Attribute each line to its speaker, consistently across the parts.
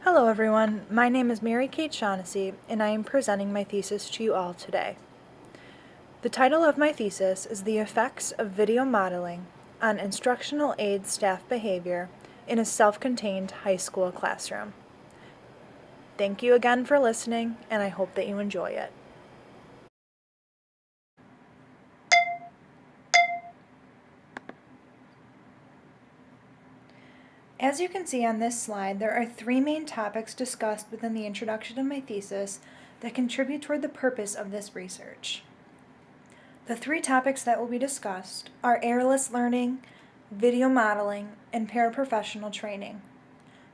Speaker 1: Hello everyone, my name is Mary Kate Shaughnessy, and I am presenting my thesis to you all today. The title of my thesis is The Effects of Video Modeling on Instructional Aid Staff Behavior in a Self-Contained High School Classroom. Thank you again for listening, and I hope that you enjoy it. As you can see on this slide, there are three main topics discussed within the introduction of my thesis that contribute toward the purpose of this research. The three topics that will be discussed are errorless learning, video modeling, and paraprofessional training.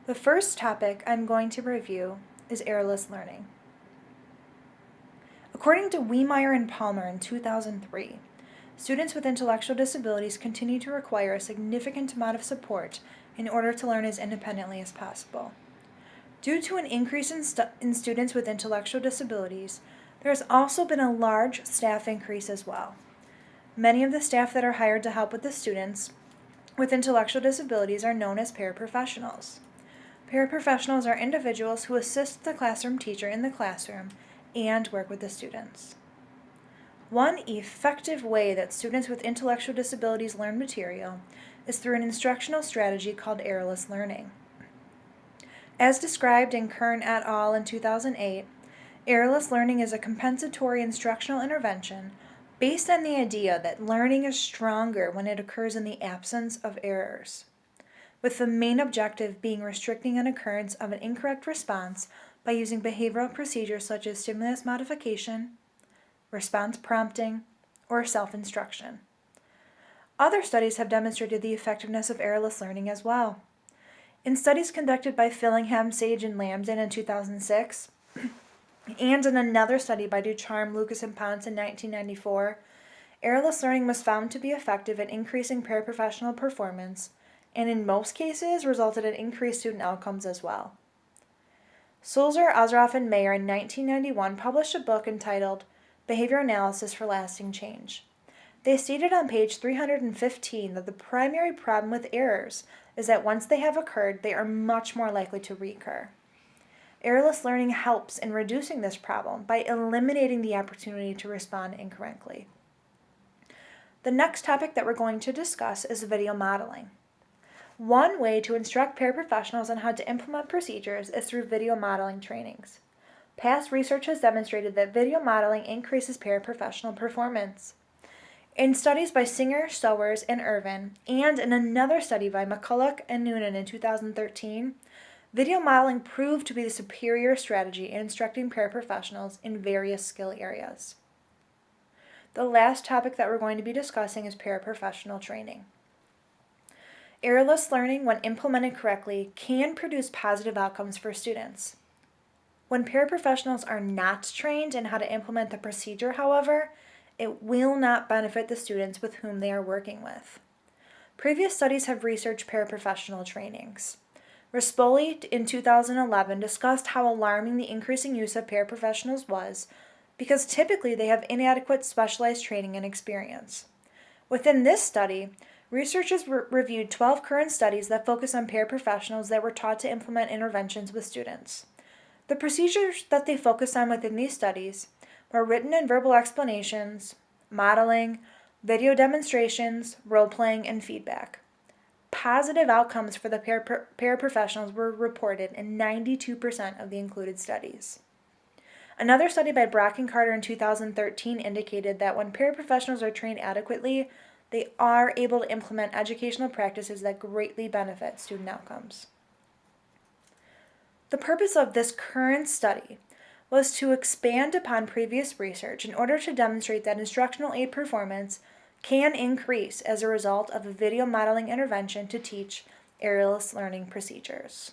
Speaker 1: The first topic I'm going to review is errorless learning. According to Wiemeyer and Palmer in 2003, students with intellectual disabilities continue to require a significant amount of support in order to learn as independently as possible. Due to an increase in students with intellectual disabilities, there has also been a large staff increase as well. Many of the staff that are hired to help with the students with intellectual disabilities are known as paraprofessionals. Paraprofessionals are individuals who assist the classroom teacher in the classroom and work with the students. One effective way that students with intellectual disabilities learn material is through an instructional strategy called errorless learning. As described in Kern et al. In 2008, errorless learning is a compensatory instructional intervention based on the idea that learning is stronger when it occurs in the absence of errors, with the main objective being restricting an occurrence of an incorrect response by using behavioral procedures such as stimulus modification, response prompting, or self-instruction. Other studies have demonstrated the effectiveness of errorless learning as well. In studies conducted by Fillingham, Sage, and Lambden in 2006, and in another study by Ducharme, Lucas, and Ponce in 1994, errorless learning was found to be effective at increasing paraprofessional performance, and in most cases resulted in increased student outcomes as well. Sulzer, Ozroff, and Mayer in 1991 published a book entitled Behavior Analysis for Lasting Change. They stated on page 315 that the primary problem with errors is that once they have occurred, they are much more likely to recur. Errorless learning helps in reducing this problem by eliminating the opportunity to respond incorrectly. The next topic that we're going to discuss is video modeling. One way to instruct paraprofessionals on how to implement procedures is through video modeling trainings. Past research has demonstrated that video modeling increases paraprofessional performance. In studies by Singer, Sowers, and Irvin, and in another study by McCulloch and Noonan in 2013, video modeling proved to be the superior strategy in instructing paraprofessionals in various skill areas. The last topic that we're going to be discussing is paraprofessional training. Errorless learning, when implemented correctly, can produce positive outcomes for students. When paraprofessionals are not trained in how to implement the procedure, however, it will not benefit the students with whom they are working with. Previous studies have researched paraprofessional trainings. Rispoli in 2011 discussed how alarming the increasing use of paraprofessionals was because typically they have inadequate specialized training and experience. Within this study, researchers reviewed 12 current studies that focus on paraprofessionals that were taught to implement interventions with students. The procedures that they focused on within these studies were written and verbal explanations, modeling, video demonstrations, role-playing, and feedback. Positive outcomes for the paraprofessionals were reported in 92% of the included studies. Another study by Brock and Carter in 2013 indicated that when paraprofessionals are trained adequately, they are able to implement educational practices that greatly benefit student outcomes. The purpose of this current study was to expand upon previous research in order to demonstrate that instructional aid performance can increase as a result of a video modeling intervention to teach errorless learning procedures.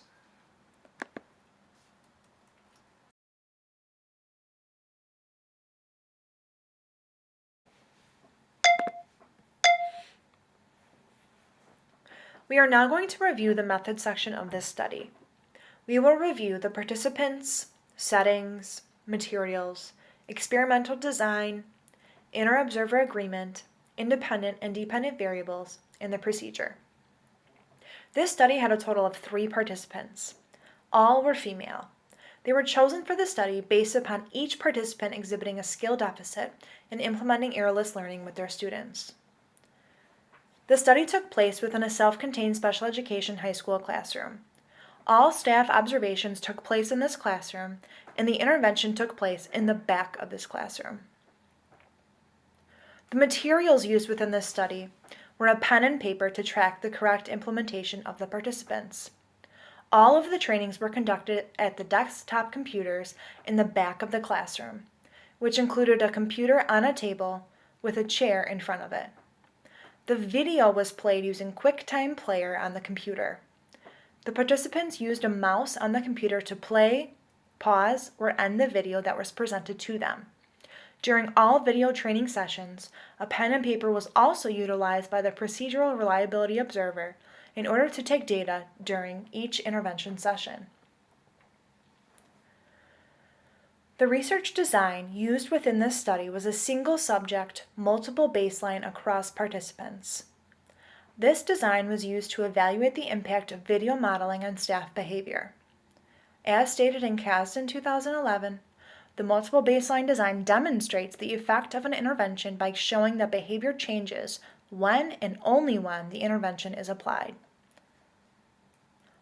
Speaker 1: We are now going to review the methods section of this study. We will review the participants, settings, materials, experimental design, inter-observer agreement, independent and dependent variables, and the procedure. This study had a total of 3 participants. All were female. They were chosen for the study based upon each participant exhibiting a skill deficit in implementing errorless learning with their students. The study took place within a self-contained special education high school classroom. All staff observations took place in this classroom, and the intervention took place in the back of this classroom. The materials used within this study were a pen and paper to track the correct implementation of the participants. All of the trainings were conducted at the desktop computers in the back of the classroom, which included a computer on a table with a chair in front of it. The video was played using QuickTime Player on the computer. The participants used a mouse on the computer to play, pause, or end the video that was presented to them. During all video training sessions, a pen and paper was also utilized by the procedural reliability observer in order to take data during each intervention session. The research design used within this study was a single subject, multiple baseline across participants. This design was used to evaluate the impact of video modeling on staff behavior. As stated in CASD in 2011, the multiple baseline design demonstrates the effect of an intervention by showing that behavior changes when and only when the intervention is applied.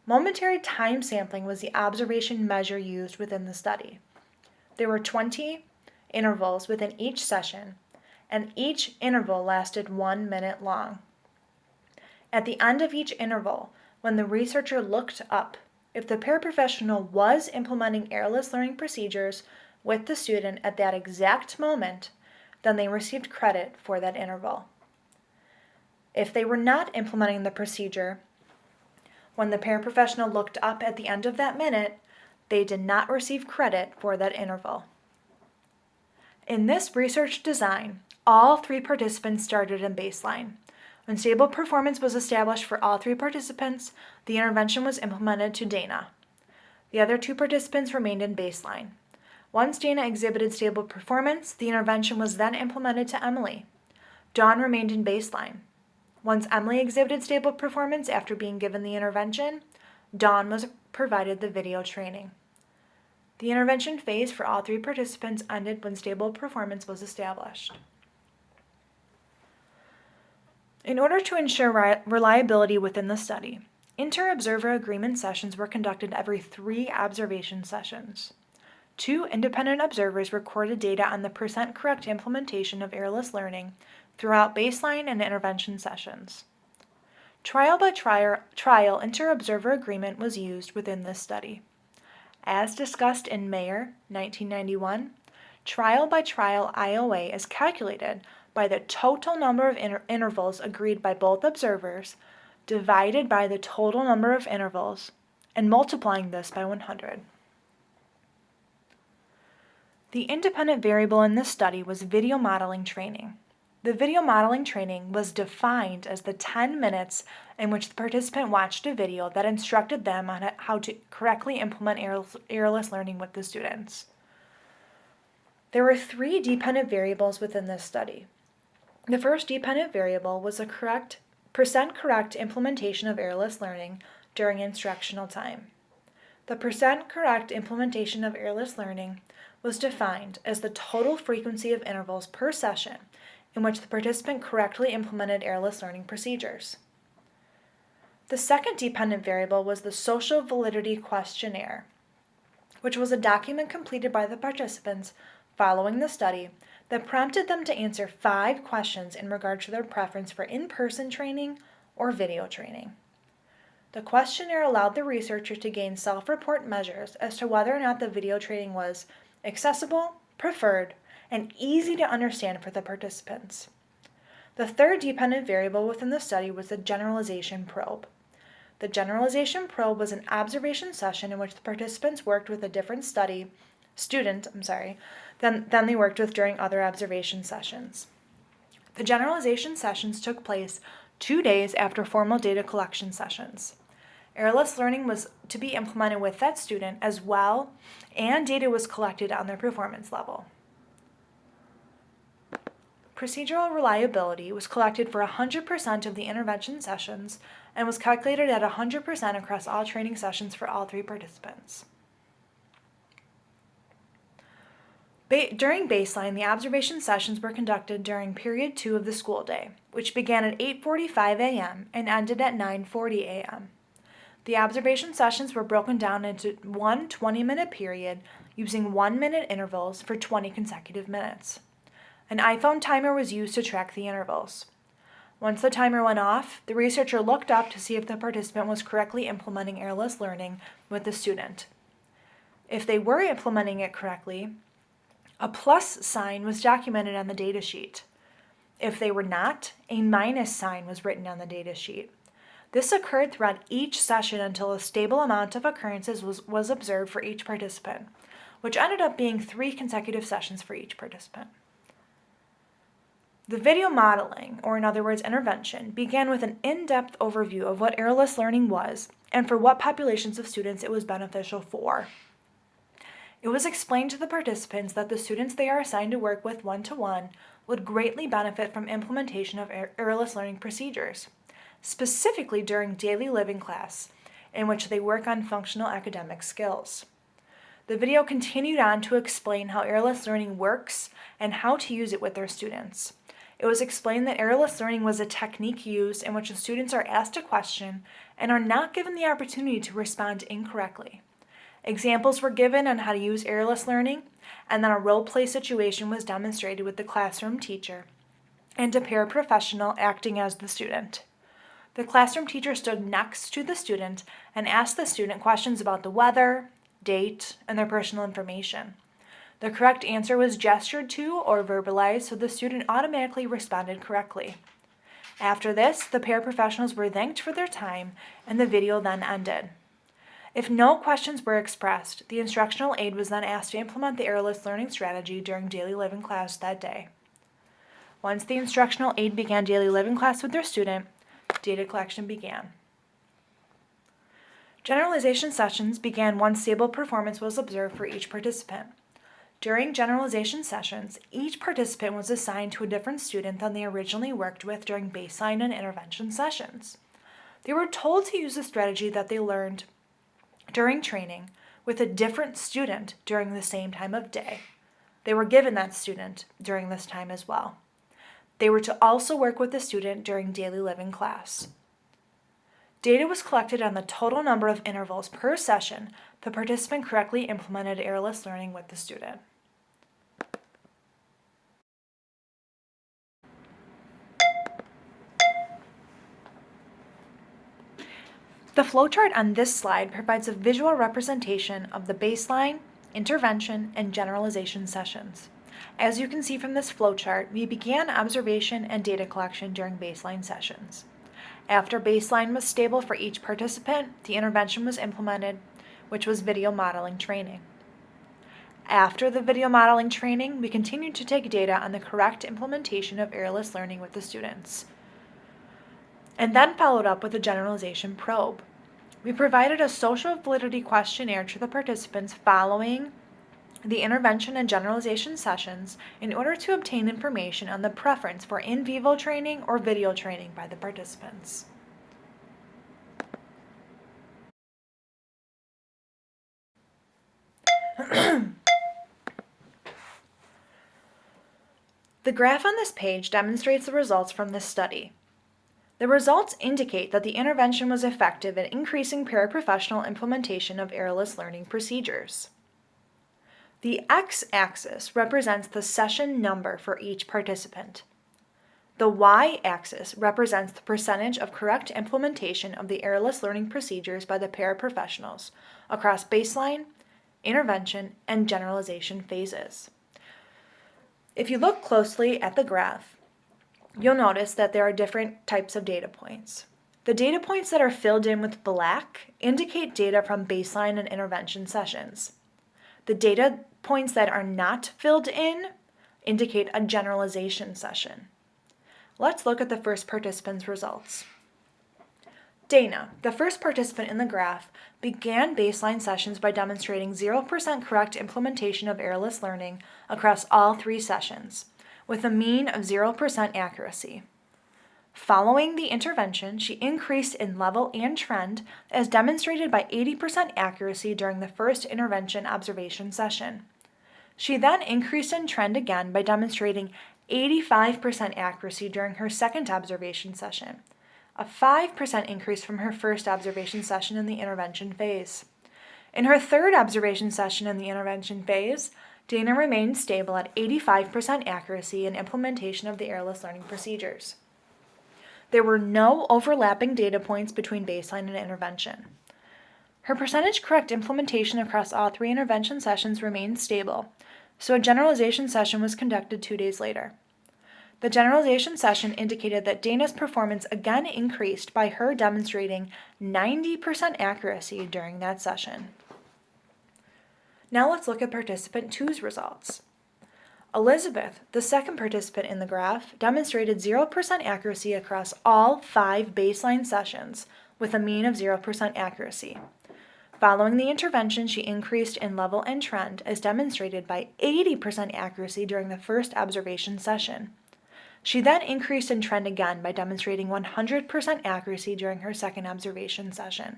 Speaker 1: Momentary time sampling was the observation measure used within the study. There were 20 intervals within each session, and each interval lasted 1 minute long. At the end of each interval, when the researcher looked up, if the paraprofessional was implementing errorless learning procedures with the student at that exact moment, then they received credit for that interval. If they were not implementing the procedure, when the paraprofessional looked up at the end of that minute, they did not receive credit for that interval. In this research design, all 3 participants started in baseline. When stable performance was established for all 3 participants, the intervention was implemented to Dana. The other 2 participants remained in baseline. Once Dana exhibited stable performance, the intervention was then implemented to Emily. Dawn remained in baseline. Once Emily exhibited stable performance after being given the intervention, Dawn was provided the video training. The intervention phase for all 3 participants ended when stable performance was established. In order to ensure reliability within the study, inter-observer agreement sessions were conducted every 3 observation sessions. 2 independent observers recorded data on the percent correct implementation of errorless learning throughout baseline and intervention sessions. Trial by trial inter-observer agreement was used within this study. As discussed in Mayer, 1991, trial by trial IOA is calculated by the total number of intervals agreed by both observers divided by the total number of intervals and multiplying this by 100. The independent variable in this study was video modeling training. The video modeling training was defined as the 10 minutes in which the participant watched a video that instructed them on how to correctly implement errorless learning with the students. There were 3 dependent variables within this study. The first dependent variable was the percent correct implementation of errorless learning during instructional time. The percent correct implementation of errorless learning was defined as the total frequency of intervals per session in which the participant correctly implemented errorless learning procedures. The second dependent variable was the social validity questionnaire, which was a document completed by the participants following the study that prompted them to answer 5 questions in regard to their preference for in-person training or video training. The questionnaire allowed the researcher to gain self-report measures as to whether or not the video training was accessible, preferred, and easy to understand for the participants. The third dependent variable within the study was the generalization probe. The generalization probe was an observation session in which the participants worked with a different student than they worked with during other observation sessions. The generalization sessions took place 2 days after formal data collection sessions. Errorless learning was to be implemented with that student as well, and data was collected on their performance level. Procedural reliability was collected for 100% of the intervention sessions and was calculated at 100% across all training sessions for all 3 participants. During baseline, the observation sessions were conducted during period 2 of the school day, which began at 8:45 a.m. and ended at 9:40 a.m. The observation sessions were broken down into one 20-minute period using 1-minute intervals for 20 consecutive minutes. An iPhone timer was used to track the intervals. Once the timer went off, the researcher looked up to see if the participant was correctly implementing errorless learning with the student. If they were implementing it correctly, a plus sign was documented on the data sheet. If they were not, a minus sign was written on the data sheet. This occurred throughout each session until a stable amount of occurrences was observed for each participant, which ended up being 3 consecutive sessions for each participant. The video modeling, or in other words, intervention, began with an in-depth overview of what errorless learning was and for what populations of students it was beneficial for. It was explained to the participants that the students they are assigned to work with one-to-one would greatly benefit from implementation of errorless learning procedures, specifically during daily living class, in which they work on functional academic skills. The video continued on to explain how errorless learning works and how to use it with their students. It was explained that errorless learning was a technique used in which the students are asked a question and are not given the opportunity to respond incorrectly. Examples were given on how to use errorless learning, and then a role-play situation was demonstrated with the classroom teacher and a paraprofessional acting as the student. The classroom teacher stood next to the student and asked the student questions about the weather, date, and their personal information. The correct answer was gestured to or verbalized, so the student automatically responded correctly. After this, the paraprofessionals were thanked for their time, and the video then ended. If no questions were expressed, the instructional aide was then asked to implement the errorless learning strategy during daily living class that day. Once the instructional aide began daily living class with their student, data collection began. Generalization sessions began once stable performance was observed for each participant. During generalization sessions, each participant was assigned to a different student than they originally worked with during baseline and intervention sessions. They were told to use the strategy that they learned during training with a different student during the same time of day. They were given that student during this time as well. They were to also work with the student during daily living class. Data was collected on the total number of intervals per session the participant correctly implemented errorless learning with the student. The flowchart on this slide provides a visual representation of the baseline, intervention, and generalization sessions. As you can see from this flowchart, we began observation and data collection during baseline sessions. After baseline was stable for each participant, the intervention was implemented, which was video modeling training. After the video modeling training, we continued to take data on the correct implementation of errorless learning with the students, and then followed up with a generalization probe. We provided a social validity questionnaire to the participants following the intervention and generalization sessions in order to obtain information on the preference for in vivo training or video training by the participants. The graph on this page demonstrates the results from this study. The results indicate that the intervention was effective in increasing paraprofessional implementation of errorless learning procedures. The x-axis represents the session number for each participant. The y-axis represents the percentage of correct implementation of the errorless learning procedures by the paraprofessionals across baseline, intervention, and generalization phases. If you look closely at the graph, you'll notice that there are different types of data points. The data points that are filled in with black indicate data from baseline and intervention sessions. The data points that are not filled in indicate a generalization session. Let's look at the first participant's results. Dana, the first participant in the graph, began baseline sessions by demonstrating 0% correct implementation of errorless learning across all 3 sessions, with a mean of 0% accuracy. Following the intervention, she increased in level and trend as demonstrated by 80% accuracy during the first intervention observation session. She then increased in trend again by demonstrating 85% accuracy during her second observation session, a 5% increase from her first observation session in the intervention phase. In her third observation session in the intervention phase, Dana remained stable at 85% accuracy in implementation of the airless learning procedures. There were no overlapping data points between baseline and intervention. Her percentage correct implementation across all 3 intervention sessions remained stable, so a generalization session was conducted 2 days later. The generalization session indicated that Dana's performance again increased by her demonstrating 90% accuracy during that session. Now let's look at participant 2's results. Elizabeth, the second participant in the graph, demonstrated 0% accuracy across all 5 baseline sessions with a mean of 0% accuracy. Following the intervention, she increased in level and trend as demonstrated by 80% accuracy during the first observation session. She then increased in trend again by demonstrating 100% accuracy during her second observation session.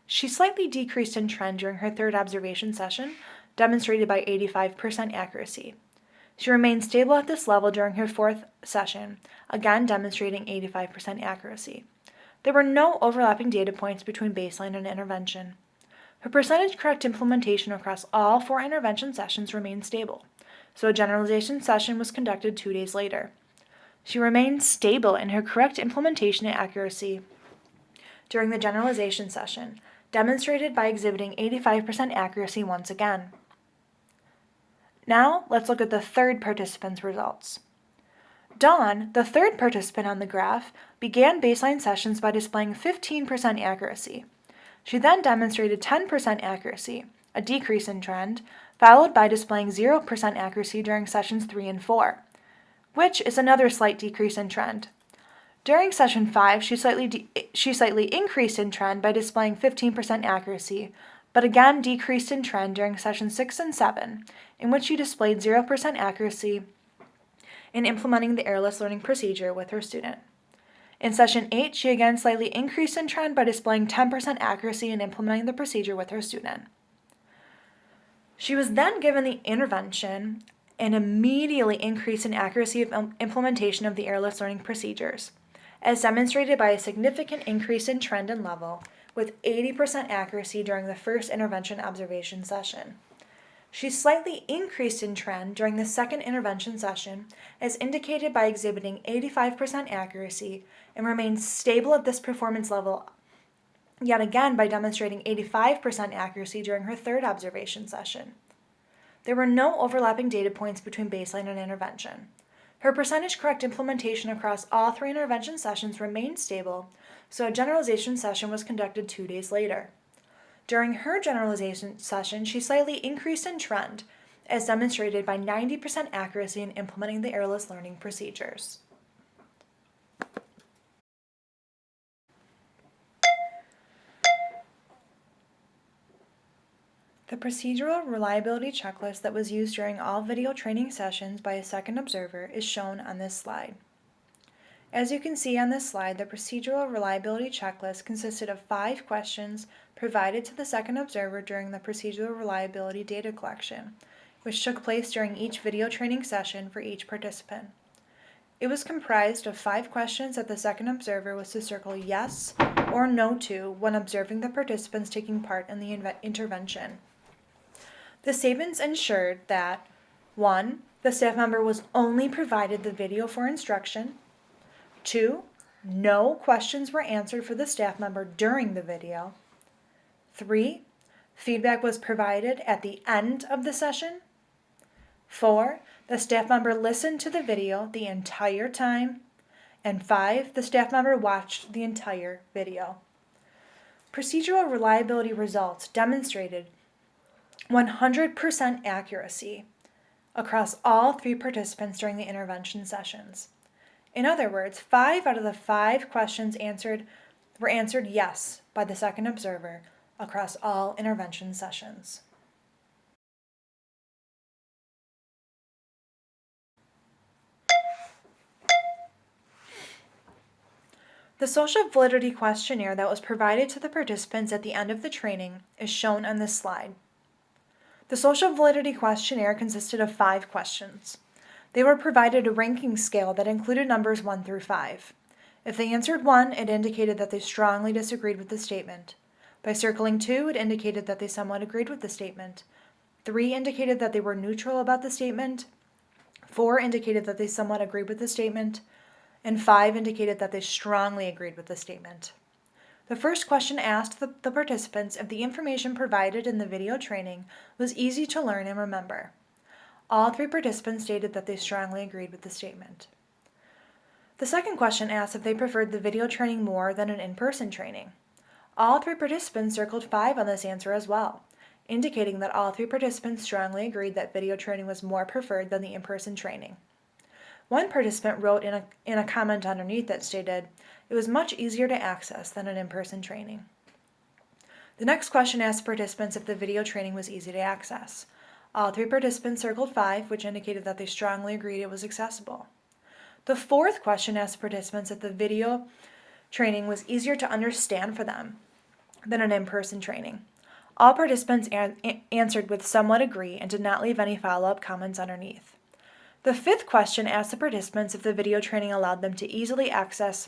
Speaker 1: She slightly decreased in trend during her third observation session, demonstrated by 85% accuracy. She remained stable at this level during her fourth session, again demonstrating 85% accuracy. There were no overlapping data points between baseline and intervention. Her percentage correct implementation across all 4 intervention sessions remained stable, so a generalization session was conducted 2 days later. She remained stable in her correct implementation and accuracy during the generalization session, demonstrated by exhibiting 85% accuracy once again. Now, let's look at the third participant's results. Dawn, the third participant on the graph, began baseline sessions by displaying 15% accuracy. She then demonstrated 10% accuracy, a decrease in trend, followed by displaying 0% accuracy during sessions 3 and 4, which is another slight decrease in trend. During session 5, she slightly increased in trend by displaying 15% accuracy, but again decreased in trend during sessions 6 and 7, in which she displayed 0% accuracy in implementing the airless learning procedure with her student. In session 8, she again slightly increased in trend by displaying 10% accuracy in implementing the procedure with her student. She was then given the intervention and immediately increased in accuracy of implementation of the airless learning procedures, as demonstrated by a significant increase in trend and level, with 80% accuracy during the first intervention observation session. She slightly increased in trend during the second intervention session, as indicated by exhibiting 85% accuracy, and remained stable at this performance level yet again by demonstrating 85% accuracy during her third observation session. There were no overlapping data points between baseline and intervention. Her percentage correct implementation across all 3 intervention sessions remained stable, so a generalization session was conducted 2 days later. During her generalization session, she slightly increased in trend, as demonstrated by 90% accuracy in implementing the airless learning procedures. The procedural reliability checklist that was used during all video training sessions by a second observer is shown on this slide. As you can see on this slide, the procedural reliability checklist consisted of 5 questions provided to the second observer during the procedural reliability data collection, which took place during each video training session for each participant. It was comprised of 5 questions that the second observer was to circle yes or no to when observing the participants taking part in the intervention. The statements ensured that 1. The staff member was only provided the video for instruction. 2. No questions were answered for the staff member during the video. 3. Feedback was provided at the end of the session. 4. The staff member listened to the video the entire time. And 5. The staff member watched the entire video. Procedural reliability results demonstrated 100% accuracy across all 3 participants during the intervention sessions. In other words, 5 out of the 5 questions were answered yes by the second observer across all intervention sessions. The social validity questionnaire that was provided to the participants at the end of the training is shown on this slide. The social validity questionnaire consisted of 5 questions. They were provided a ranking scale that included numbers 1 through 5. If they answered 1, it indicated that they strongly disagreed with the statement. By circling 2, it indicated that they somewhat agreed with the statement. 3 indicated that they were neutral about the statement. 4 indicated that they somewhat agreed with the statement. And 5 indicated that they strongly agreed with the statement. The first question asked the participants if the information provided in the video training was easy to learn and remember. All 3 participants stated that they strongly agreed with the statement. The second question asked if they preferred the video training more than an in-person training. All 3 participants circled 5 on this answer as well, indicating that all 3 participants strongly agreed that video training was more preferred than the in-person training. One participant wrote in a comment underneath that stated, "It was much easier to access than an in-person training." The next question asked participants if the video training was easy to access. All 3 participants circled 5, which indicated that they strongly agreed it was accessible. The fourth question asked participants if the video training was easier to understand for them than an in-person training. All participants answered with somewhat agree and did not leave any follow-up comments underneath. The fifth question asked the participants if the video training allowed them to easily access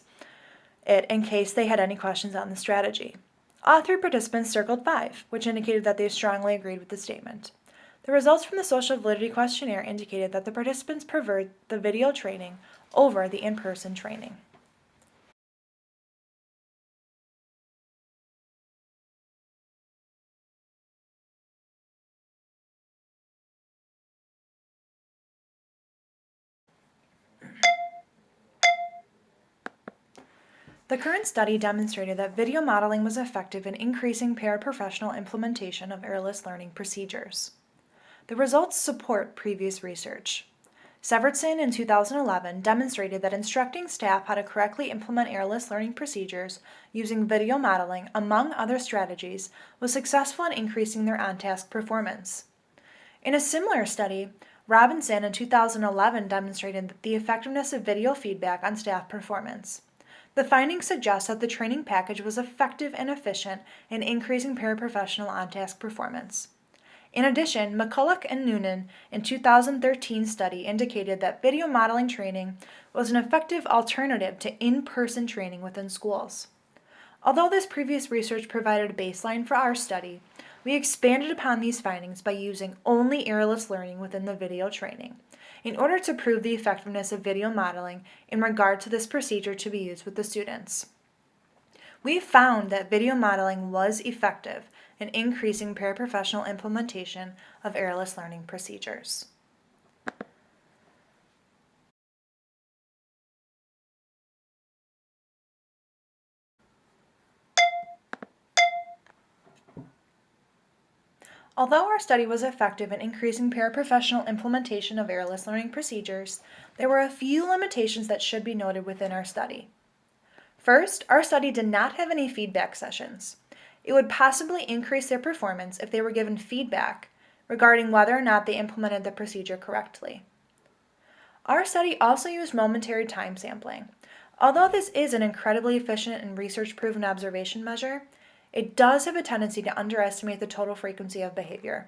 Speaker 1: it in case they had any questions on the strategy. All 3 participants circled 5, which indicated that they strongly agreed with the statement. The results from the social validity questionnaire indicated that the participants preferred the video training over the in-person training. The current study demonstrated that video modeling was effective in increasing paraprofessional implementation of errorless learning procedures. The results support previous research. Severson in 2011 demonstrated that instructing staff how to correctly implement errorless learning procedures using video modeling, among other strategies, was successful in increasing their on-task performance. In a similar study, Robinson in 2011 demonstrated the effectiveness of video feedback on staff performance. The findings suggest that the training package was effective and efficient in increasing paraprofessional on-task performance. In addition, McCulloch and Noonan in 2013 study indicated that video modeling training was an effective alternative to in-person training within schools. Although this previous research provided a baseline for our study, we expanded upon these findings by using only errorless learning within the video training, in order to prove the effectiveness of video modeling in regard to this procedure to be used with the students. We found that video modeling was effective in increasing paraprofessional implementation of errorless learning procedures. Although our study was effective in increasing paraprofessional implementation of errorless learning procedures, there were a few limitations that should be noted within our study. First, our study did not have any feedback sessions. It would possibly increase their performance if they were given feedback regarding whether or not they implemented the procedure correctly. Our study also used momentary time sampling. Although this is an incredibly efficient and research-proven observation measure, it does have a tendency to underestimate the total frequency of behavior.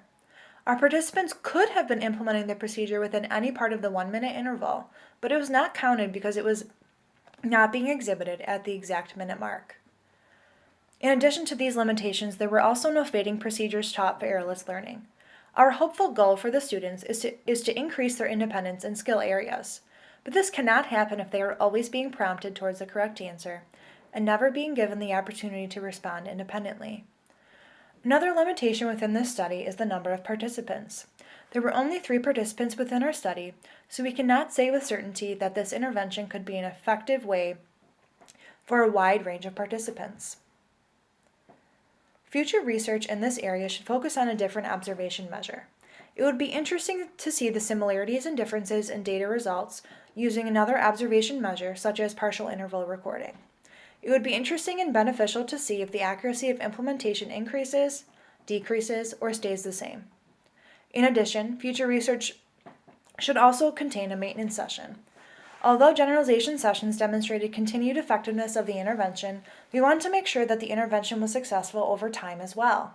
Speaker 1: Our participants could have been implementing the procedure within any part of the 1-minute interval, but it was not counted because it was not being exhibited at the exact minute mark. In addition to these limitations, there were also no fading procedures taught for errorless learning. Our hopeful goal for the students is to increase their independence in skill areas, but this cannot happen if they are always being prompted towards the correct answer and never being given the opportunity to respond independently. Another limitation within this study is the number of participants. There were only 3 participants within our study, so we cannot say with certainty that this intervention could be an effective way for a wide range of participants. Future research in this area should focus on a different observation measure. It would be interesting to see the similarities and differences in data results using another observation measure, such as partial interval recording. It would be interesting and beneficial to see if the accuracy of implementation increases, decreases, or stays the same. In addition, future research should also contain a maintenance session. Although generalization sessions demonstrated continued effectiveness of the intervention, we want to make sure that the intervention was successful over time as well.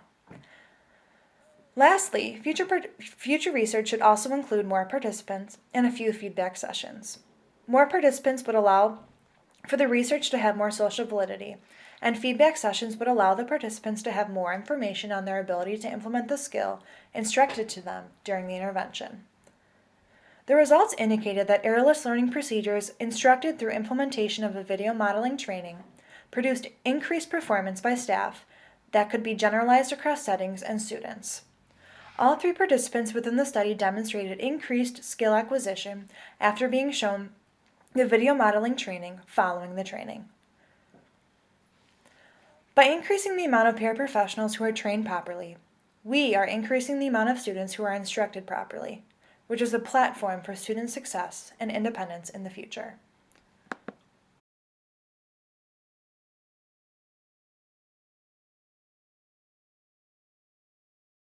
Speaker 1: Lastly, future research should also include more participants and a few feedback sessions. More participants would allow for the research to have more social validity, and feedback sessions would allow the participants to have more information on their ability to implement the skill instructed to them during the intervention. The results indicated that errorless learning procedures instructed through implementation of a video modeling training produced increased performance by staff that could be generalized across settings and students. All 3 participants within the study demonstrated increased skill acquisition after being shown the video modeling training following the training. By increasing the amount of paraprofessionals who are trained properly, we are increasing the amount of students who are instructed properly, which is a platform for student success and independence in the future.